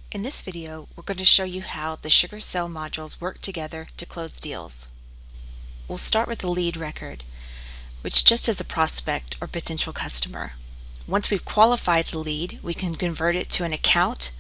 In this video, we're going to show you how the Sugar Cell modules work together to close deals. We'll start with the lead record, which just is a prospect or potential customer. Once we've qualified the lead, we can convert it to an account,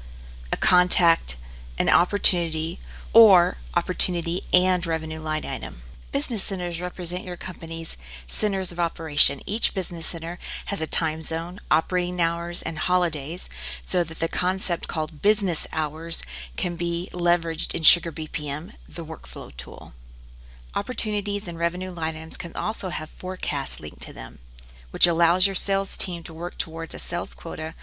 a contact, an opportunity, or opportunity and revenue line item. Business centers represent your company's centers of operation. Each business center has a time zone, operating hours, and holidays so that the concept called business hours can be leveraged in Sugar BPM, the workflow tool. Opportunities and revenue line items can also have forecasts linked to them, which allows your sales team to work towards a sales quota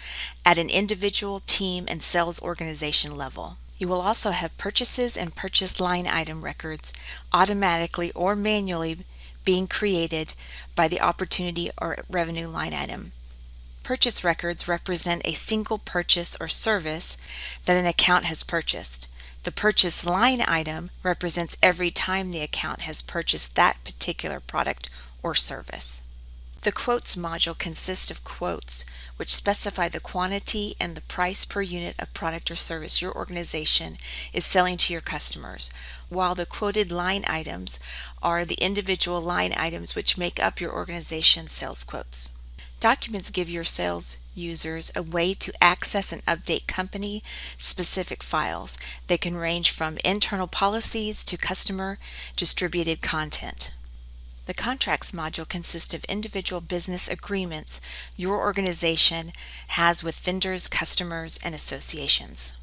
at an individual, team, and sales organization level. You will also have purchases and purchase line item records automatically or manually being created by the opportunity or revenue line item. Purchase records represent a single purchase or service that an account has purchased. The purchase line item represents every time the account has purchased that particular product or service. The quotes module consists of quotes which specify the quantity and the price per unit of product or service your organization is selling to your customers, while the quoted line items are the individual line items which make up your organization's sales quotes. Documents give your sales users a way to access and update company-specific files. They can range from internal policies to customer distributed content. The contracts module consists of individual business agreements your organization has with vendors, customers, and associations.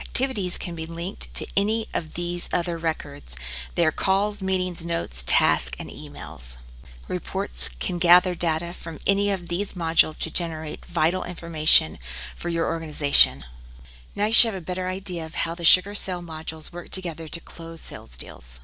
Activities can be linked to any of these other records. They are calls, meetings, notes, tasks, and emails. Reports can gather data from any of these modules to generate vital information for your organization. Now you should have a better idea of how the Sugar Cell modules work together to close sales deals.